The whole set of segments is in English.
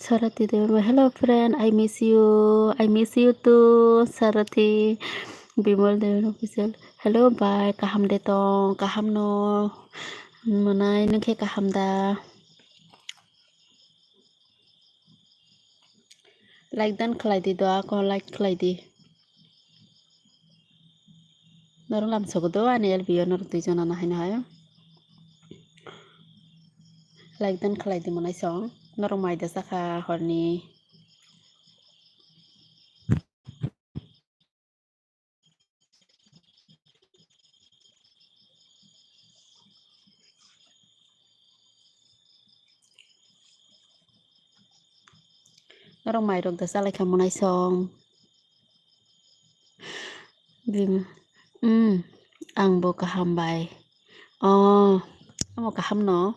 Sarati Dewa, hello friend, I miss you. I miss you too, Sarati. Bimal Dewa official. Hello bye, kaham detong, kaham no. Manay nungke kaham da. Like dan khlai di do ako like khlai di. Norong lam sogo do ani el biyo nor tui jona na haina hayo. Like dan khlai di manay song. Norong mai da saka horni. Norong mai rok da sa like manay song. Bim. Ang bo kaham bai. Oh, amo kaham no.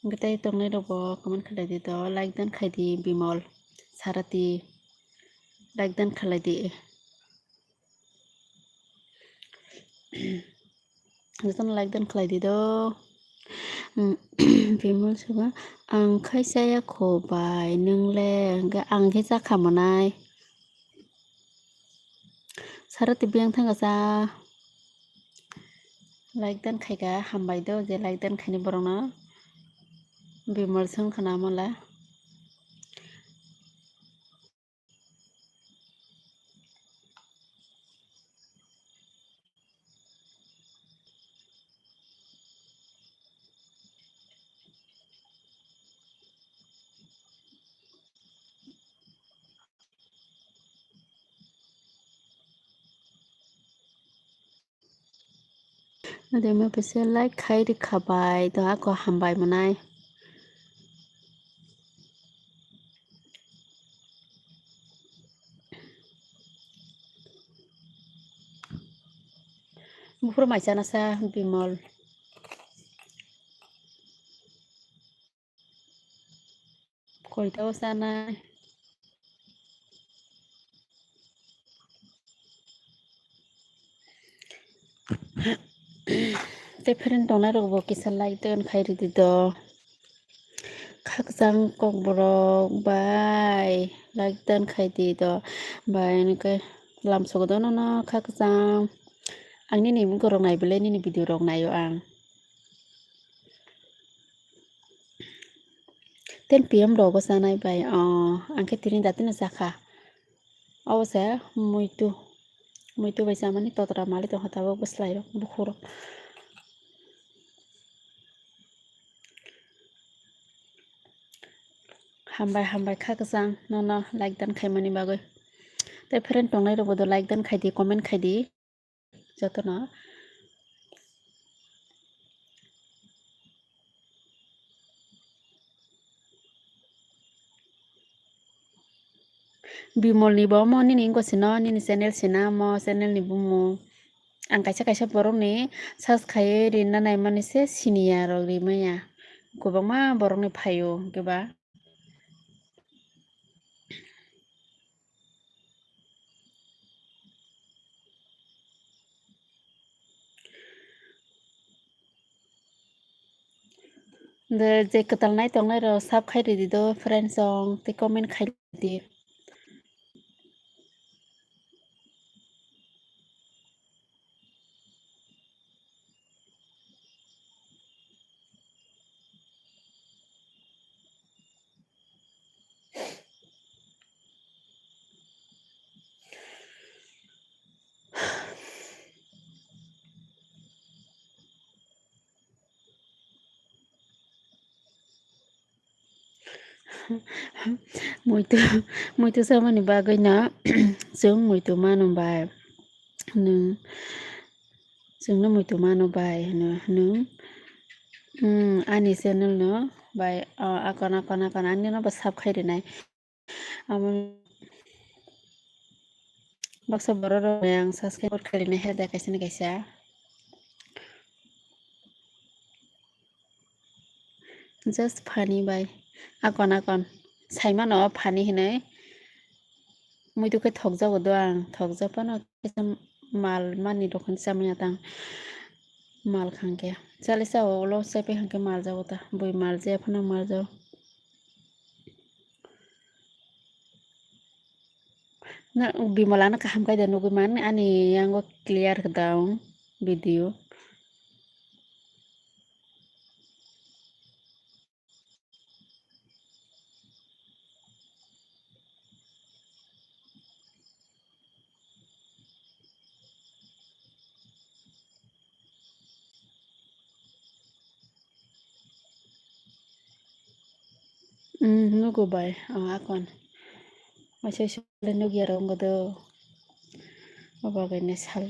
Kita itong nai robo kaman khalai di do like dan khai di Bimol Sarati like dan khalai di Jatan like dan khalai di do Bimol suga ang khai saya ko bai nung le ga ang ke sa khamonai Sarati biang thanga sa like dan khai ga hambai do je like dan khai ni borong na Bimol sung khana mala Nade ma pese like khai di khabai do ako hambai manai Bufur mai sana sa Bimol koi do sana te friend dona robo kisa like dan khai di do khakjang kok borok bai like dan khai di do bai nike lam sogo do no khakjang angni ni mung korong nai bele ni video rok nayo ang 10 PM rogo sanai bai angke tirin datin saka awase muitu bai samani totra mali to hatawo buslai rok bukhuro hambai khakjang no like dan khai mani bagoi te friend tongnai robo do like dan khai di comment khai di jotona Bimol ni bo mo nini ingko sino nini channel sina mo channel ni bumo ang kaisa borok ni subscribe rin na nai mani se senior rok ri maya kobangma borok ni phayo keba de je katal nai tongnai ro sub khai di do friend song te comment khai di Muitu muitu samani bagayna जों muitu manubai nों जोंनो muitu manubai nों ani channel no bai akon ani no ba subscribe amon baksa bororo yang subscribe kalina heda kaisini kaisa just funny bai akon saimano funny hinai muitu ke thokjago do ang thokjapano mal mani dokon samya tang mal khangke chalisa olo sepe khangke mal jago ta boi mal je phano mal jago na bimalana kaham kai da nugu man ani yango clear daun video nugu bai akon masih sudah nugi arong godo bagai nesal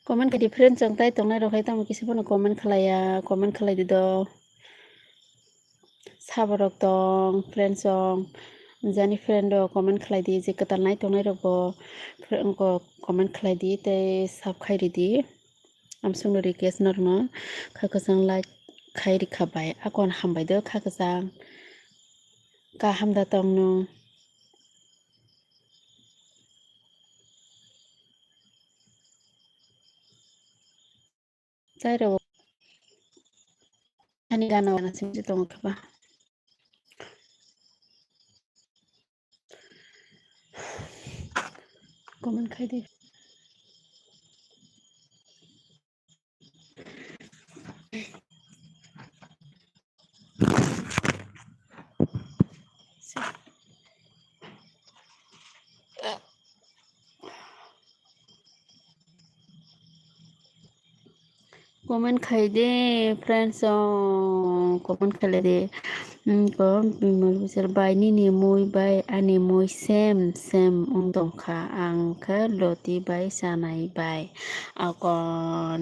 comment ke different jang tai tongnai rokai tamo kisi phono comment khalai dido saborok tong friend song jani friend do comment khalai di je katal nai tongnai rok bo ko comment khalai di tei sub khairi di amsung no request norma khakasang like khairi khabai akon hambai do khakasang ka hamda tong no tai ro ani gana wana simji tong khaba comment khai di comment khai de friends comment khalai de ko bimal bisar bai ni moi bai ani moi same dongkha ang kha loti bai sanai bai akon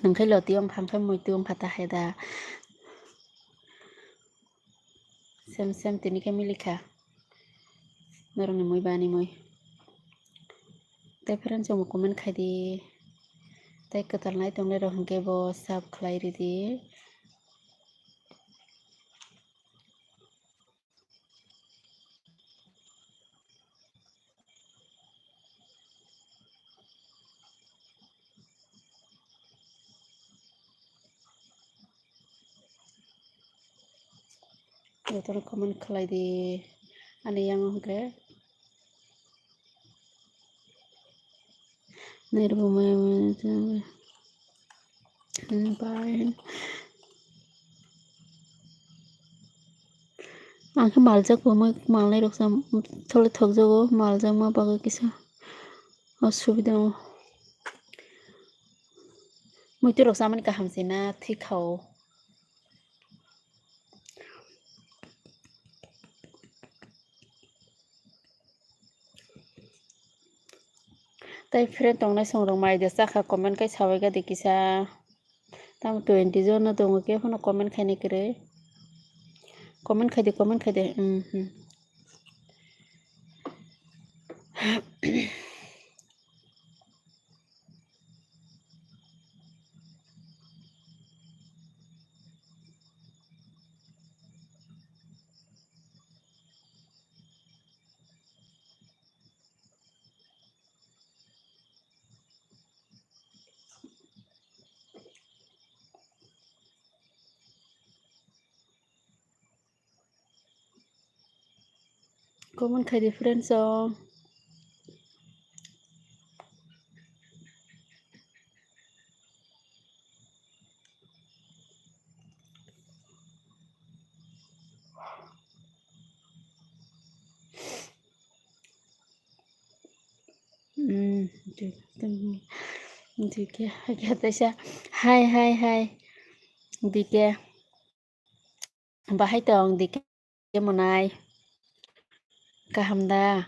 nongkhai loti ong phangkha moi tum phata heda same tini ke milikha norong ni moi bani moi tai friends mo comment khai di tai katal nai tongnai rok hingke bo sub khlai ridi jotono comment khlai di ani yang hingke nirbo mai bai angke maljak bo moi malnai rok sam thole thokjago maljak ma bagai kisa असुविधा moi tu rok samani kaham sina thikhao tai friend tongnai songrok mai de sakha comment kai sawai ga dikisa tam 20 jon no tongo ke phono comment khaini kre comment khai de Comment khai di friends song. Dike kata siya. Hai. Dike. Bahay tong dike monay. Kahamda.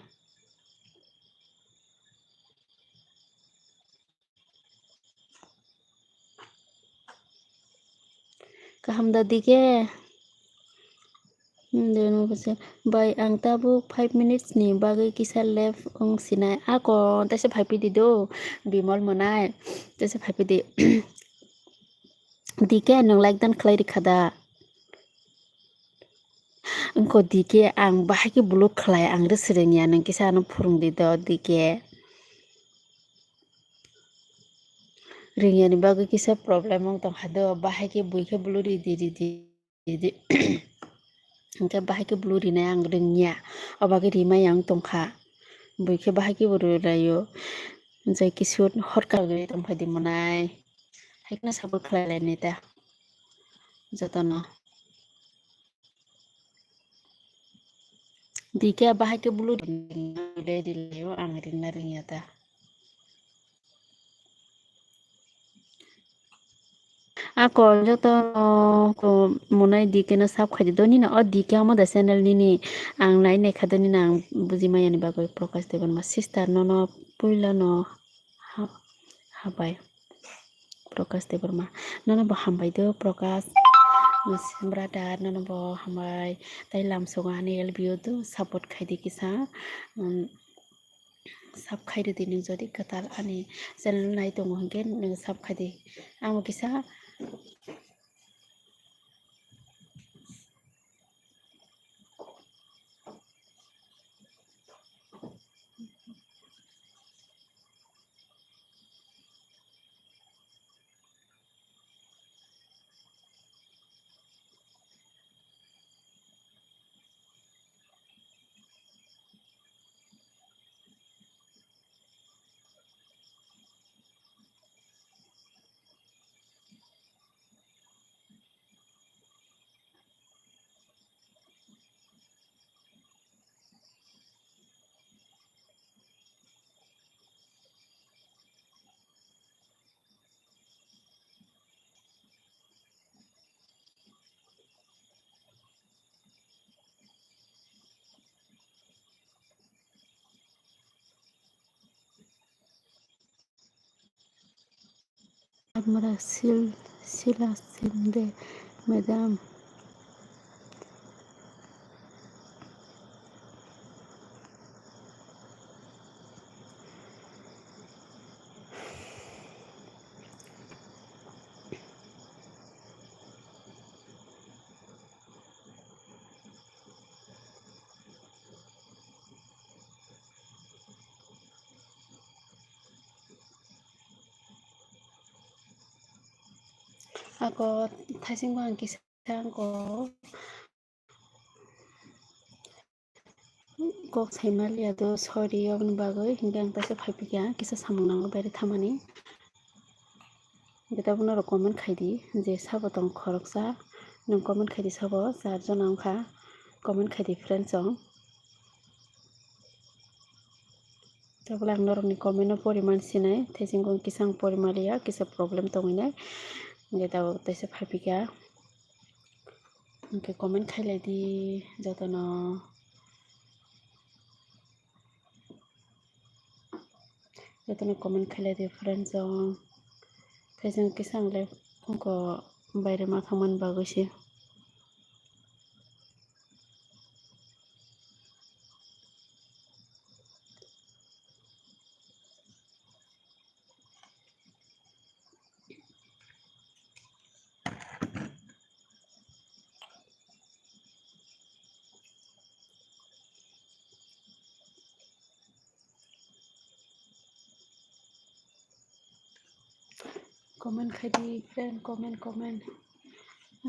Kahamda dike. Then mo kasi by ang tabuk 5 minutes ni bagay kisa left ang sinay ako tasa 5 di do bimol monay tasa 5 di dike nang like dan klay di kada engko dike ang bahay ki bulu klay ang resrenya nang kisa ano purung di do dike ringya ni bagay kisa problem ang tong hado bahay ki bui ke bulu di engke bahay ki bulu rinay ang ringya obagi rimay ang tongkha bui ke bahay ki bulu rayo jai kisut horkar gari tong phadi monay haikna sabul khlai lai nita jotono dike bahay ke bulu le dilayo ang ringna ringyata ako jotono ko monai dike na sab khadi doni na o dike amoda channel nini ang nai ne khadoni na ang buji maya ni bagoi prokash deban ma sister nono puila no habai prokash debarma nono bo hambai do prokash brother nono bo hambai tai lam songa ni elbio do support khaidi kisa sab khaidi dini jodi katal ani channel nai tongo hingke nang sab khaidi amo kisa amra sila sinde madam ako thasing bang kisa ko kok saimal ya do sorry obni bagoi hingke ang tasa phaipikia kisa samung nango bari thamani gita bunaro comment khaidi je sabo tong khoroksa nang comment khaidi sabo 4 jona wngkha comment khaidi friends song tabla ang norokni comment no poriman sinai thaising kong kisang porimalia kisa problem tonginai gita taisa phaipikia hingke comment khailai di jotono comment khailai di friends song thaising kisang le ko baire ma khaman bagoisi comment khaidi friend comment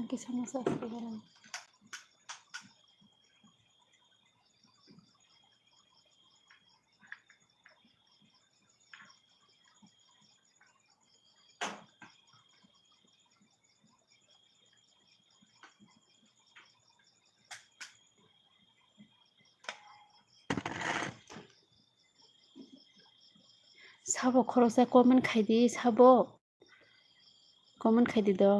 kisang sa sabo khorosa comment khaidi sabo comment khaidi do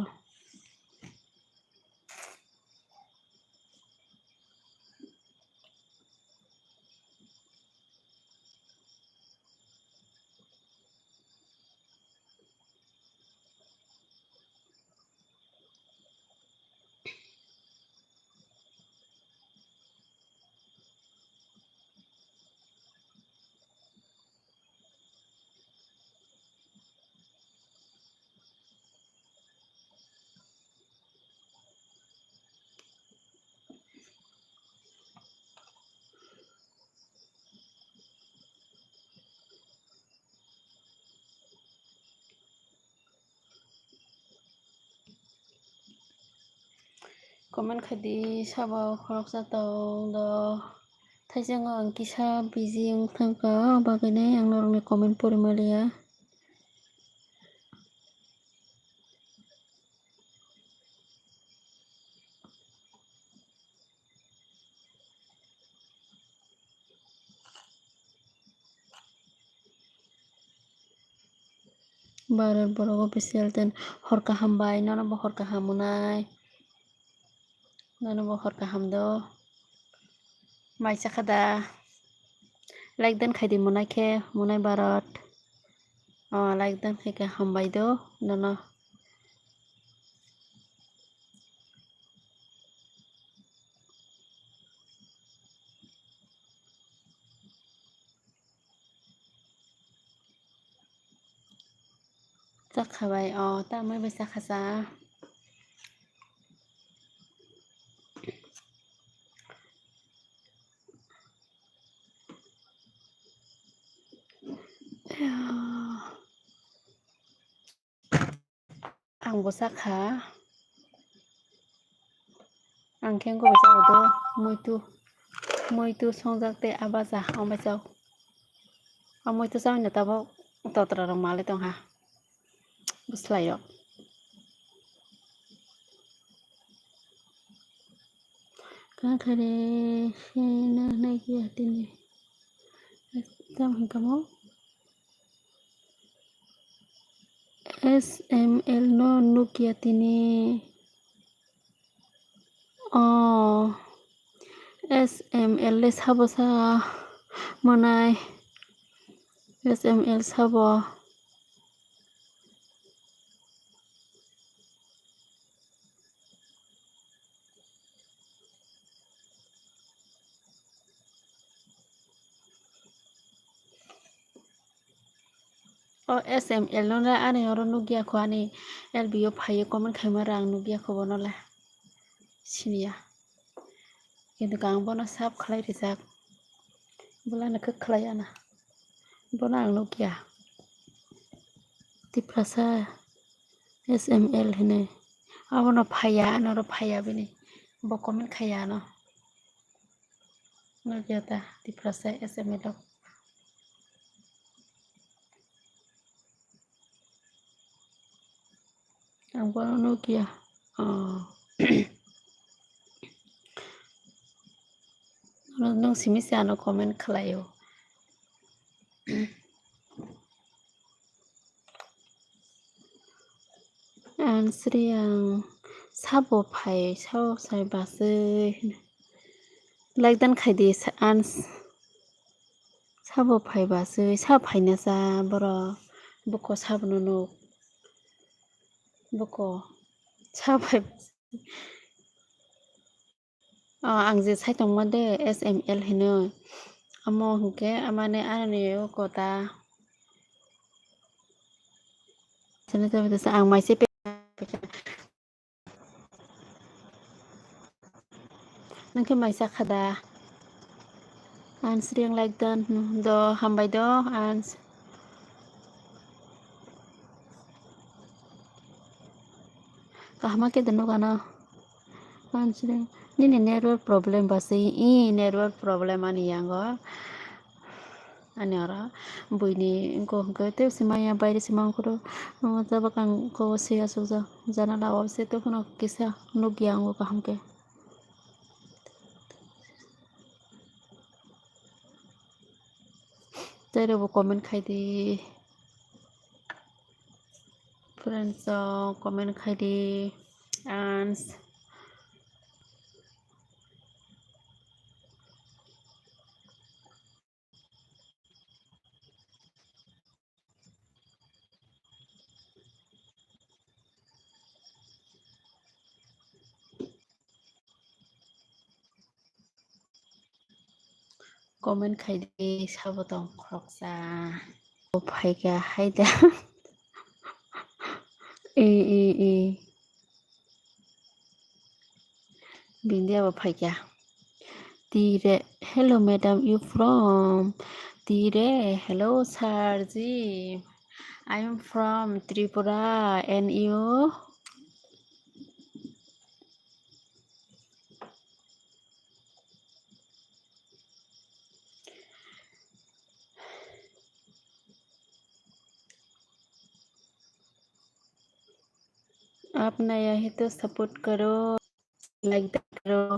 comment khaidi sabo khoroksa tong do thaijang ang kisa busy thangka bagene ang norongni comment porimalia Bharat Borok official ten hor kaham bai nono bo hor kaham munai nono bo hor kaham do maisa khada like dan khaidi munai khe munai Bharat like dan khaika hambai do nono chakhabai tamoi bai chakhasa angbo chakha ang khenko bai chao do moitu songjak te abaja ambai chao moitu chao na tabo totra rong mali tong ha buslayo kakhare sena nagi atini tam hingkamo SML no nukia tini SML le sabo sa manai SML sabo SML no la ane oro nugia ko ani LBO phayo comment khaimara ang nugia ko bono la sinia কিন্তু gang bono sab khlai rijak bula na khak khlai ana bono ang nugia tiprasa SML hine abono phaya anoro phaya bini bo comment khaya no nugia ta tiprasa SML ang bono nugia nung simisi ano comment khlayo an sri ang sabo phai sao sai base like dan khaidi an sabo phai base sa phai na sa boro buko sabno no buko sa phai ang je sai tong made SML hino amo hungke amane anani kota sene tabe sa ang maise pe nangke maisa khada an sriang like dan do hambai do an kahma ke dano kana an sriang nini network problem base network problem ani yango ani ora buini ko te simaya baire simang koro tabakang ko sia suza jana lawa se to kono kisa nugiango kahamke tere bo comment khaidi friends comment খাইদি and comment খাইদি সাবতং খরকসা Faika হাইদা e bindia ba faika tire hello madam you from tire hello sir ji I am from Tripura and you आप नया है तो support करो like करो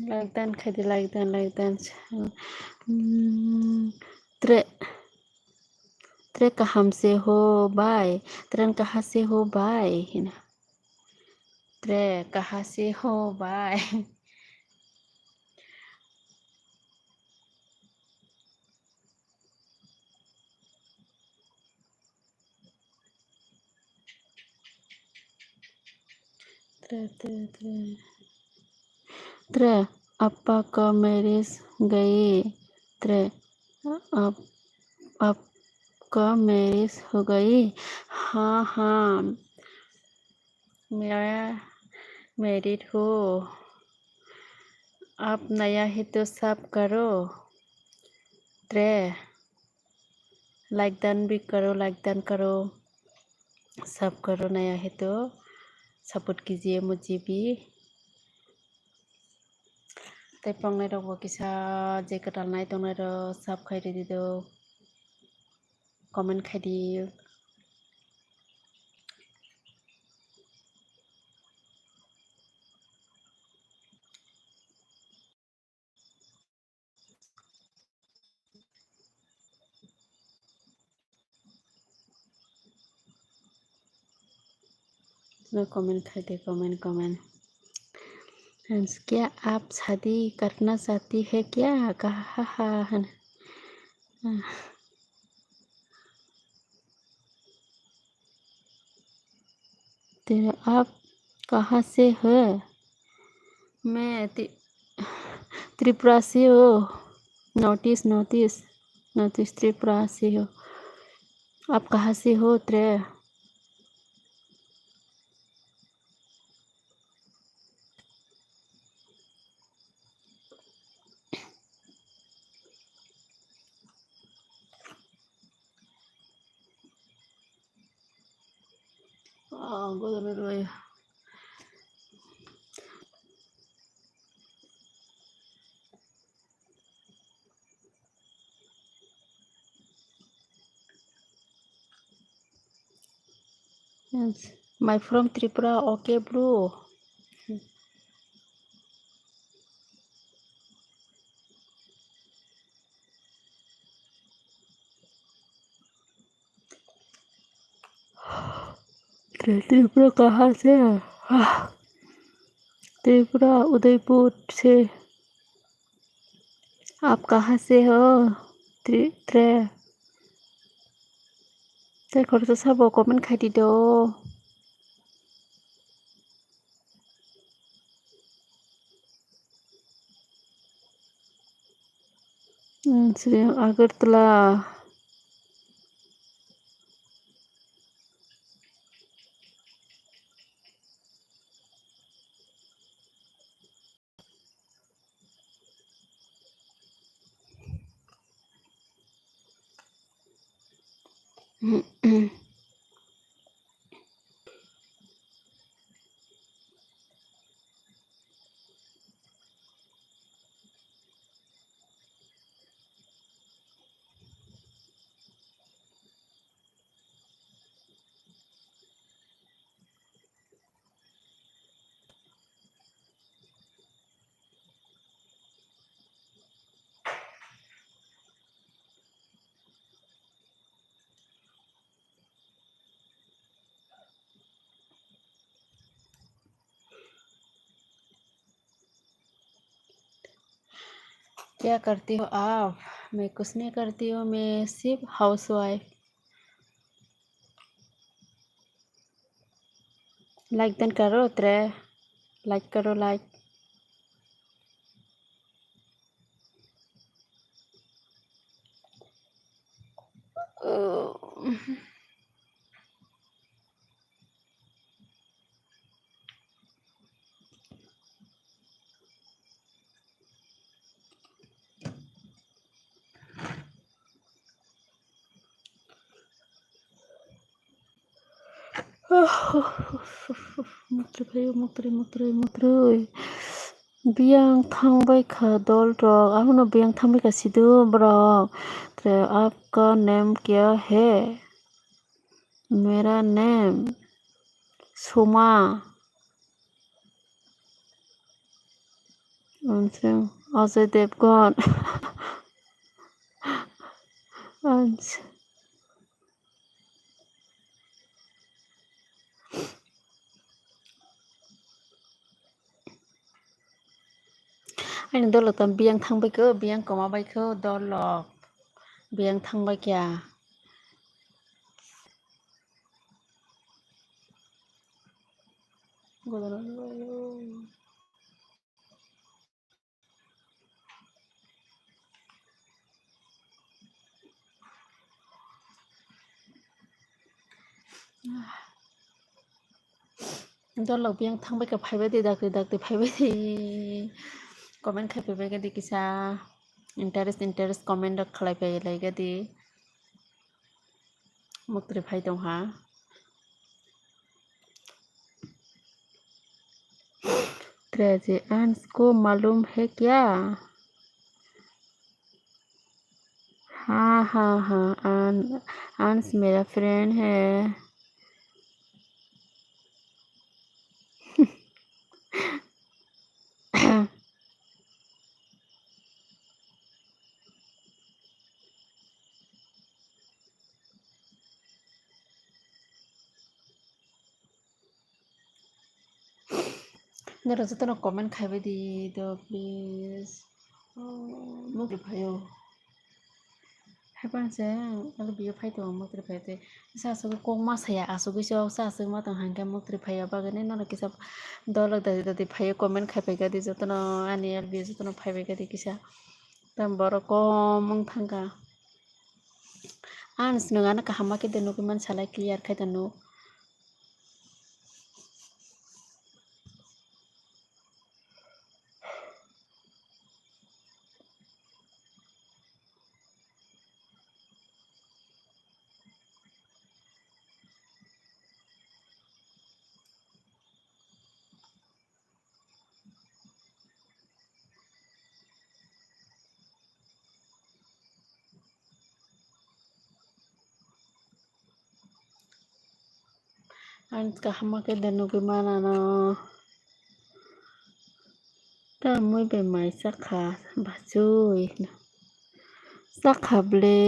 like खाइदे like त्रे त्रे कहाँ से हो बाय त्रेन कहाँ से हो बाय त्रे कहाँ से हो बाय त्रे त्रे त्रे त्रे अपा का मैरिज गई त्रे आप आपका मैरिज हो गई हाँ मैं मैरिड हूँ आप नया है तो सब करो त्रे लाइक डन भी करो सब करो नया है तो सपोर्ट कीजिए मुझे भी तैपंगनाय रगो किसा जे कटालनाय दंनाय र सब खाइदे दिदो कमेन्ट खाइदि कमेंट खाइदे कमेंट क्या आप शादी करना चाहती है क्या कहा तेरे आप कहाँ से है मैं त्रिपुरा से हो नोटिस त्रिपुरा से हो आप कहाँ से हो त्रे Yes. My from Tripura, okay bro. Tripura कहाँ से है त्रिपुरा उदयपुर से आप कहाँ से हो त्रे खरसा साबो कमेन्ट खाइदिदो श्री आगरतला क्या करती हो आप? मैं कुछ नहीं करती हूँ, मैं सिर्फ हाउसवाइफ। लाइक देन करो त्रे, लाइक करो like. Mutri bayo, mutri. Biang thangbai kha dol rok, ahuno biang thangbai kha sidu brok. Tre आपका नेम क्या है? मेरा नेम सोमा। ओमफ्राय अजय देवगन। आंस आंनि दलत बियां थांबायखो बियां कमाबायखो दलक बियां थांबाय क्या दलक बियां थांबायखो फायबाय दे दाख्लै फायबाय दे कमेन्ट खायफैबाय गदी किसा इन्टारेस्ट कमेन्ट खालायफैलाय गदी मुक्ति फाय दं हा त्रेजे अंश को मालूम है क्या? हाँ अंश मेरा फ्रेंड है। Nero jotno comment खायबाय दे द प्लिज मुक्ति फायो Hepanse kalau biyo phai to mukri phai te sa su ko ma saya asu gi so sa su ma to hangka mukri phai ba gane no kisa dolak da phai comment khai phai ga di jotno ani al biyo jotno phai ba ga di kisa tam boro ko mung thangka ans nunga na kahama ke denu man salai clear khai denu ans kahama ke denu mana no ta muy be mai sakha bachui sakha ble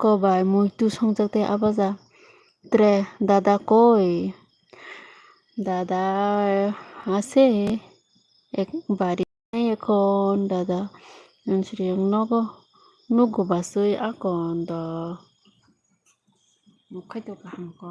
ko bai muy tu songjak te abaja tre dada koi দাদা আছে এক বাড়ি নাই এখন দাদা নসরিয়াং নগো nugo basui akon do mukhai to kaham ko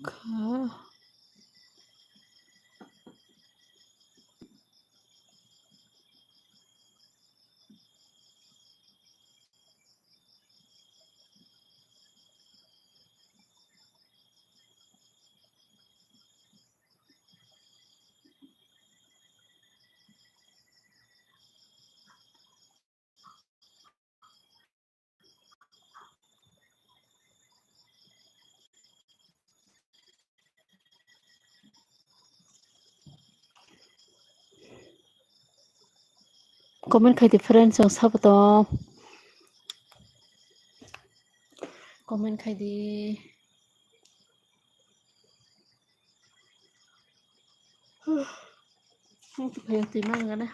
ka comment khai di friend jong sabotong comment khai di phải tìm ăn cái này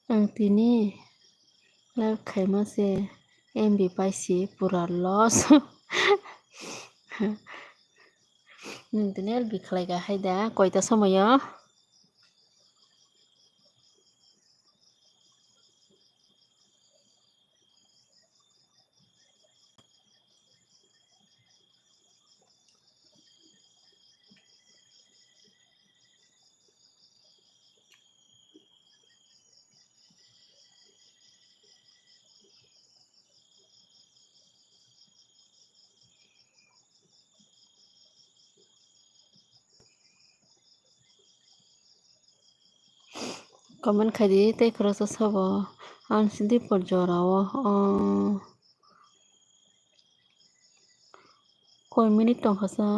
ăn tí nèแล้วไขมาเซเอ็มบีไปสีปุระลอสตีนี่บีใครก็ให้ได้ก่อยตาสมัยอ่ะก็มันใครดีเต้ครอสสบอันสินดีปวดจอเราอ่ะก่อยมินิตองค่ะซะ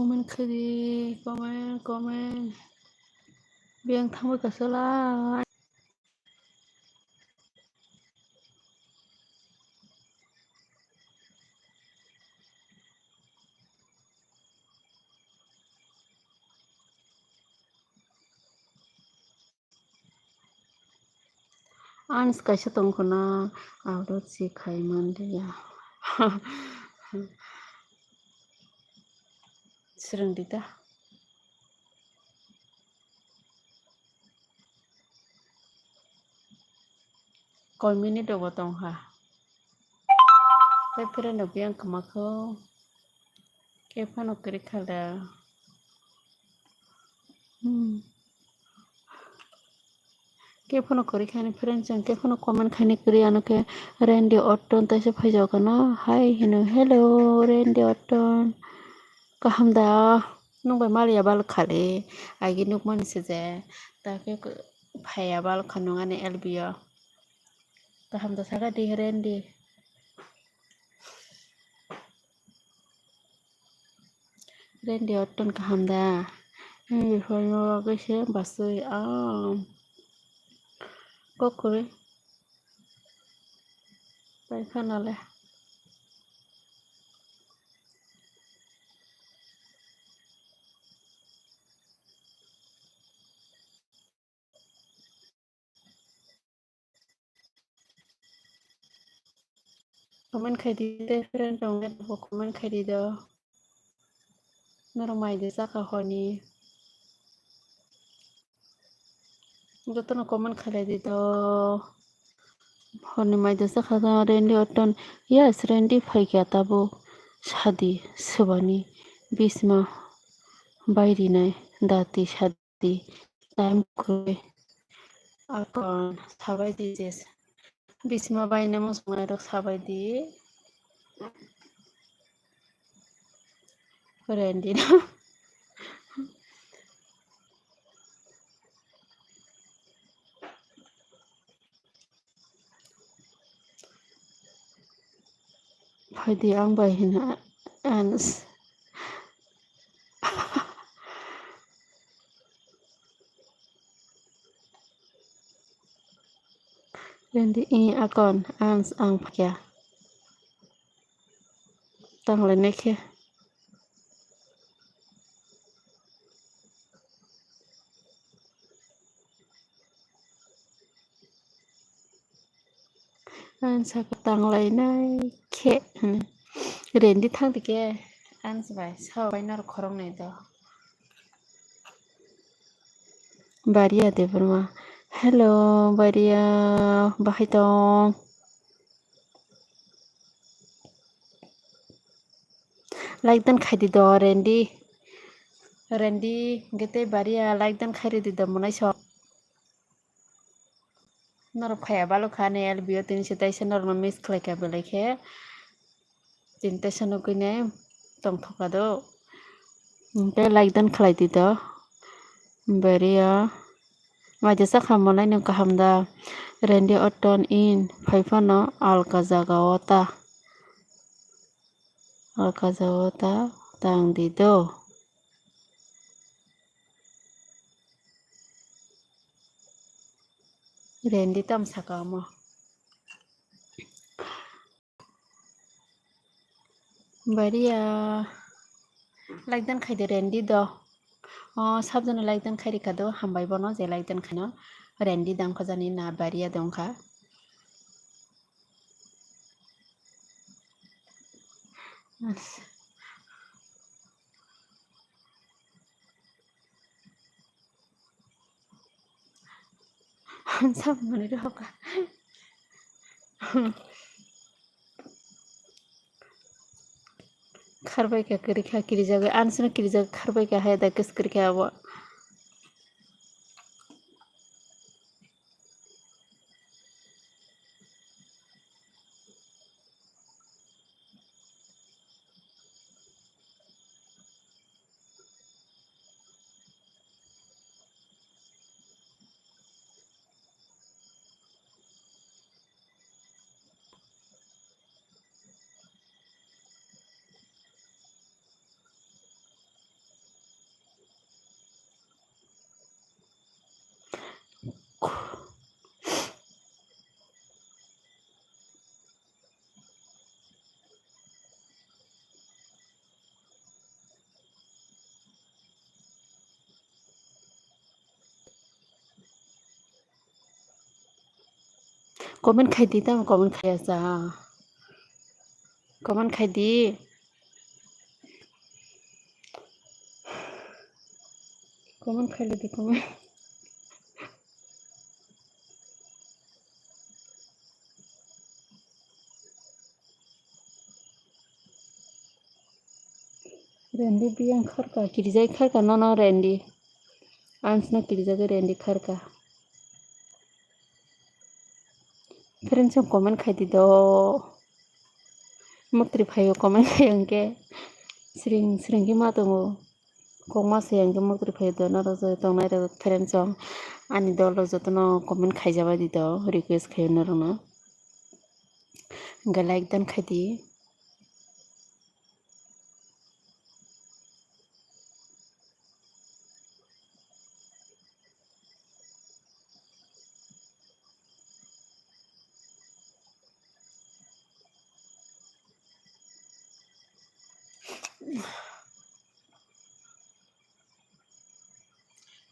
ก็มันใครดีก็มันเบียงทำไว้กับสลาอันสกัดชะตงคนน่ะเอารถสีไขมันเดียสรึงดีตาก่อยมินิตองตองค่ะไปเพื่อนเบียงขมาเขาเก็บพันอกกระดิ่งแล้วके phone करी खाने फ्रेंड जन के फोन कमेंट खाने करी आनो के रेंडी ऑटन तैसे फैजाओ का ना हाय हिनो हेलो रेंडी ऑटन कहम दा नुक बाय मालिया बाल खाले आगे नुक मन से जे ताके फाया बाल खानुंगा ने एलबिया कहम दा सागा दी रेंडी ऑटन कहम दा ये फोनो के से बसुईก็คุยไปขนาดเลยคอมเมนต์ใครดีได้เพื่อนตรงนี้บอกคอมเมนต์ใครดีเด้อน่ารักไหมเดี๋ยวสักคนนี้ก็ต้องคอมเมนต์ใครดีเด้อคนนี้ไม่เดี๋ยวสักคนเรนดี้ออตตัน yes เรนดี้ไปแก่ตาบุชาดีสวานีบิสมาใบดีนัยดาติชาดีไทม์คุยอาก่อนสบายดีเจสบิสมาใบเนี่ยมันสมัยรักสบายดีเรนดี้นะ Pwede ang bahinaan Rendi ini akon ans ang pakya tang lenek ya ans aku tang lainai ke Rendi thang dike ans bai sao bai nar khorong nei do Baria de Burma Hello, Baria, bakit dong? Like dan khai di do, Randy, gete Baria, like dan khai di do monai so. Nor khaya balo khane LBO tin sitai se normal miss khlai ka belai khe. Tinta sano kine tong thoka do. Te like dan khlai di do. Baria. Majasa khamonai nung kahamda. Randy oton in phaifano alka jagaota. Alka jagaota tang di do. Randy tam sakamo. Baria. Like dan khai di Randy do. Sabjana like dan khai rika do. Hambai bono je like dan khano. Randy dang khojani na Baria dongkha. Sab mani roka. Kharbai ka kirikha kirijaga ansna kirijaga kharbai ka hayda kis kirikha abo. Comment khai di tam comment khai asa. Comment khai di. Comment khai di comment. Randy biang kharka kirijai kharka no Randy. Ansna kirijaga Randy kharka. Friends comment khai di do. Mutri phayo comment khai angke. Sring ma tongo. Kongma se angke mutri phayo do na rojo tongnai ro friends ani dol rojo tono comment khai jaba di do request khai no rono. Ga like dan khai di.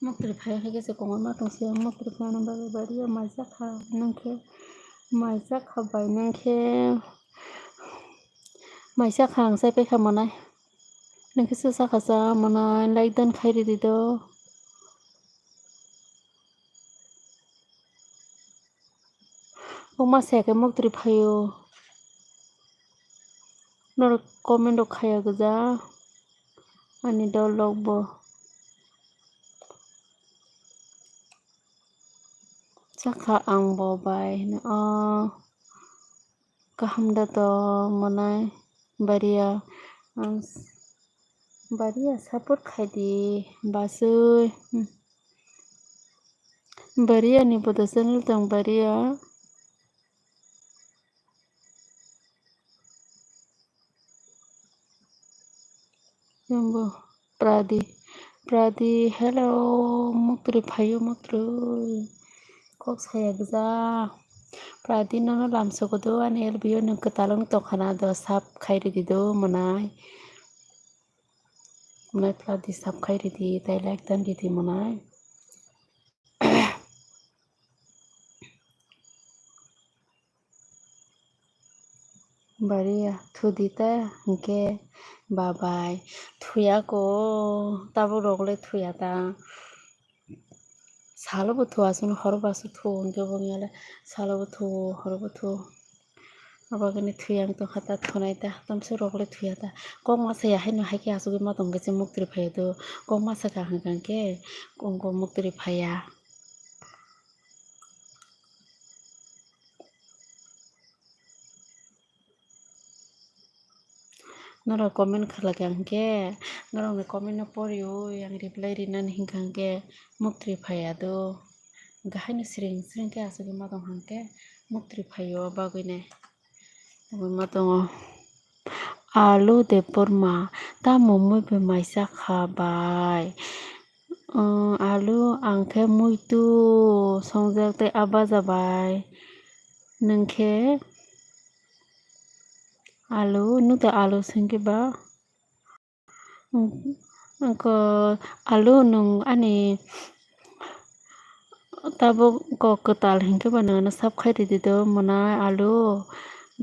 Mukri phai hai gese kongma ma tongse mukri phai na bagai Baria maisa kha nangkhe maisa kha bai nangkhe maisa kha ang sai pe kha monai nangkhe susa kha sa monai like dan khai ri di do. Kongma se ke mukri phayo nor comment rok khaya gja ani dol lok bo. Chakha ang bo bai kaham da to monai Baria Baria support khai di basui Baria ni bodo channel tong Baria Yambo Pradi hello mukri phayo mukru kok saya gja Pradi no lamso ko do ani LBO nung katalong to khana do sap khai ri di do monai Pradi sap khai ri di tai like dan di di monai Baria thudita hingke babai thuya ko tabo rogle thuya ta salabo thu asun horba su thu onke bongele salabo thu horbo thu abagani thuyang to khata thunai ta tamse rokle thuyata kok masa ya haino haike asugi matong ge muktri phaya do kok masa ka hangkang ke kongko muktri phaya noro comment khala hangke noro ni comment no poriu yang reply rinan hingkangke muktri phaya do gahaino sring sring ke asugi matong hangke muktri phayo bagine matongo alu de porma ta momoi be maisa khabai alu angke muitu songjak tei aba jabai nongke alu nuta alu singke ba angko alu nung ani tabo ko ketal hingke ba nang sab khai di do mona alu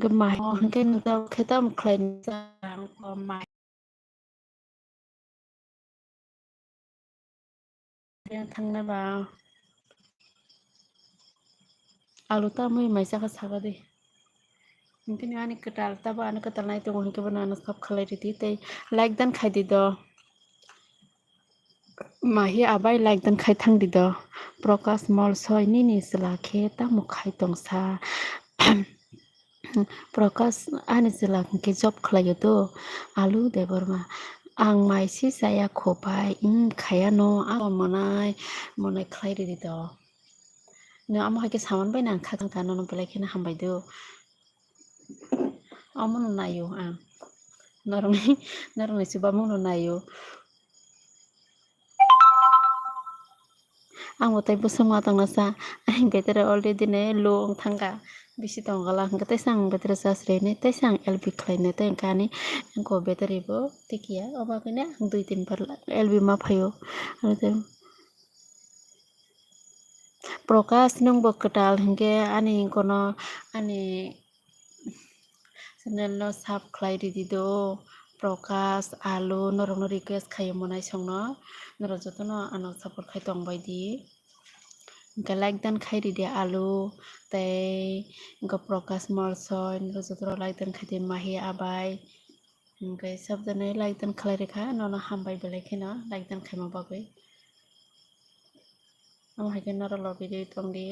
gemah hingke nuta khetam khlain jang mai थांना बा आलु ta moi maisa ka saga de mungkin ani ketal taba ani ketal nai tongo hingke bana ana sab khalai riti tei like dan khai di do mahi abai like dan khai thang di do prokas mol soi nini sila khe ta mo khai tongsa prokas ani sila ke job khlai do alu de borma ang mai si saya khopai khaya no a monai monai khlai riti do no amo haike saman bai nang khatang kano no belai khena hambai do amo no nayo narong suba mo no nayo ang tai busung matang nasa ang betere already ne lo thangka bisi tongala hingka tei sang betere sasre ne tei sang lb khlai ne tei kani ko betere bo tikia oba kene 2-3 bar lb ma phayo prokas nung bo ketal hingke ani kono ani channel no sub khlai di do prokas alu norong no request khayo monai songno noro jotono ano support khai tong bai di hingke like dan khai di alu tei hingke prokas molsoi noro jotono like dan khai di mahi abai hingke sabjane like dan khlai rekha nono hambai belai kheno like dan khaima bagoi amo haike noro lo video tong di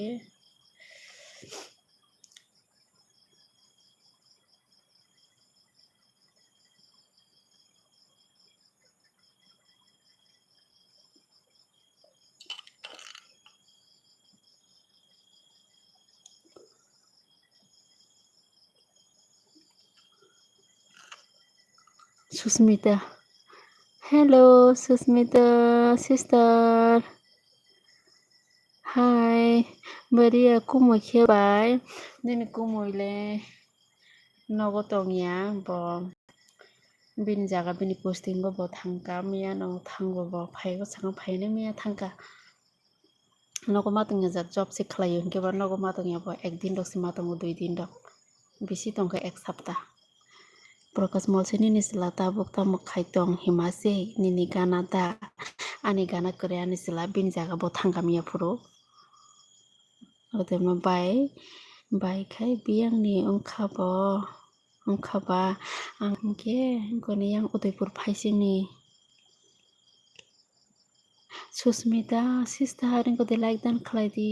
Susmita hello Susmita sister hi bari kumo khebai nini kumoile nogo tongya bo bini jaga bini posting bo thangka miya no thango bo phaigo sang phaine miya thangka nogo matongya jak job se khlaio hingke ba nogo matongya bo ekdin rok se matongo 2 din rok bisi tongka ek sapta prokas molse nini sila tabuk tamuk khai tong himase nini gana da ani gana kore ani sila bini jaga bo thangka miya puro odema bai khai biyangni ongkhaba angke goni yang Udaipur phaisingni Susmita sister ingko de like dan khlai di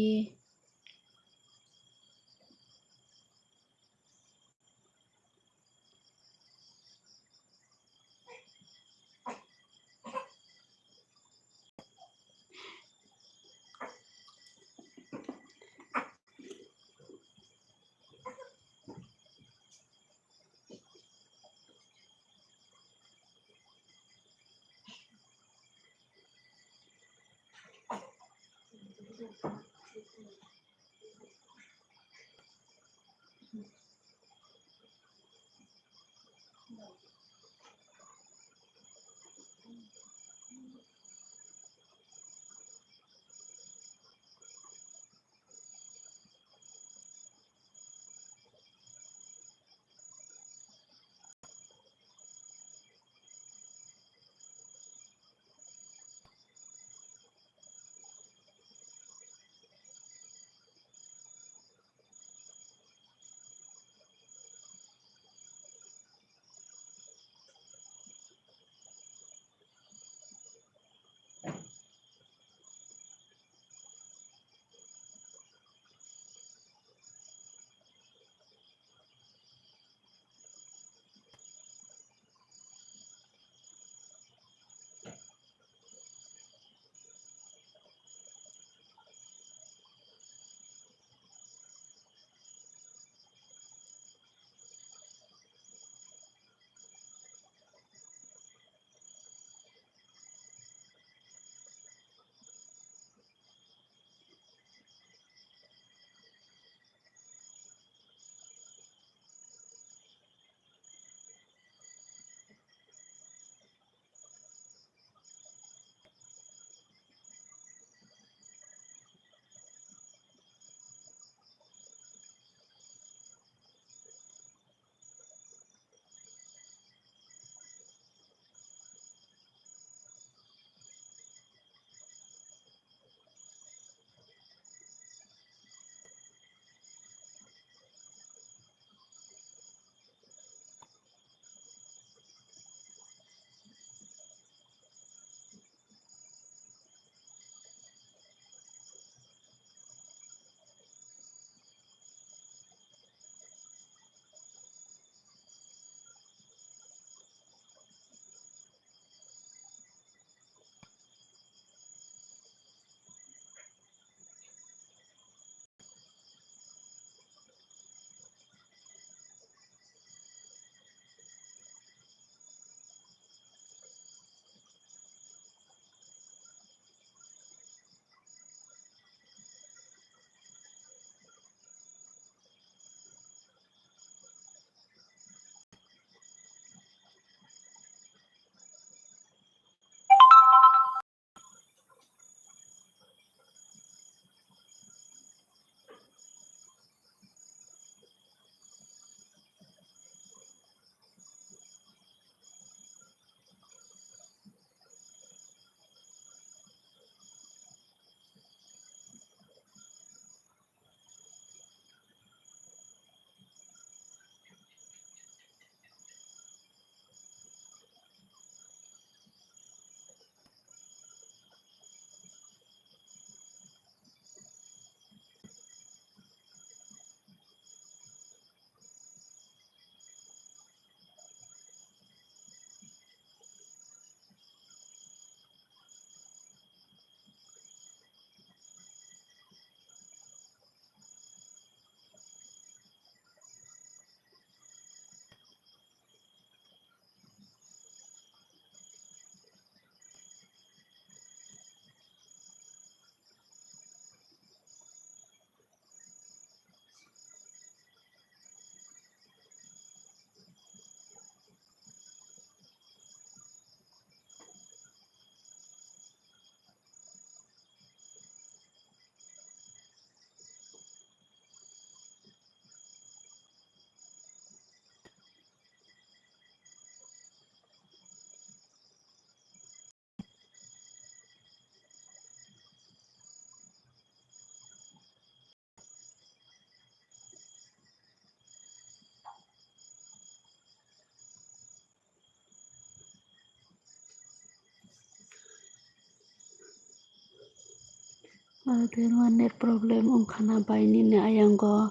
Ada net problem umkhana bai nini ayango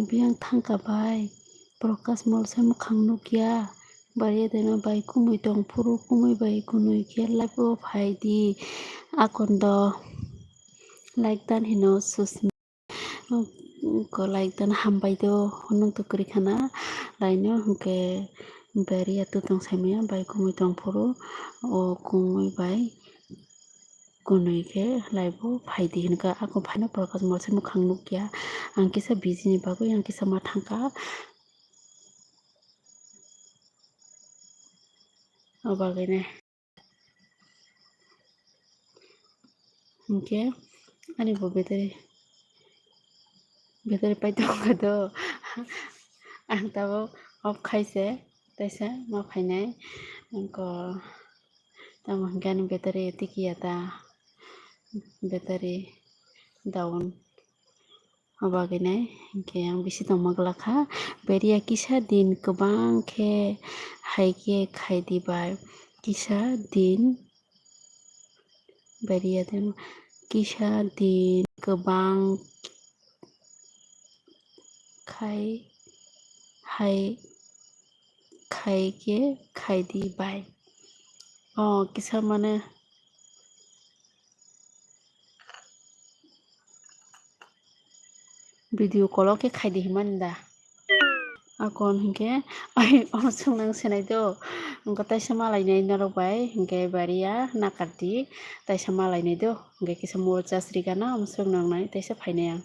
biang thangkabai broadcast molse mukhang nukya bari deno bai kumui tong puru kumui bai kunui ke live o phai di akondo like dan hino susmi ko like dan hambai do honung to kuri khana laino hingke bari atu tong saimaya bai kumui tong puru o kumui bai kunui ke live o phai di hinka ako phaino broadcast molse mukhang nukya ang kisa busy ni bagui ang kisa ma thangka o bagui hingke ani bo betari paitong do ang tabo off khaise taisa ma phainai angko tamo hingke ani betari tikiya ta betari down baginai hingke ang bisi tongma glakha beria kisa din kwbang khe haike khaidi bai kisa din beria kisa din kwbang khaike khaidi bai kisa mane video call ke khaidi himanda akon hingke ai songnang senai do hingke taisa malai nai narok bai hingke baria nakardi taisa malai nai do hingke kisa mol chasri gana songnang nai taisa phainai ang.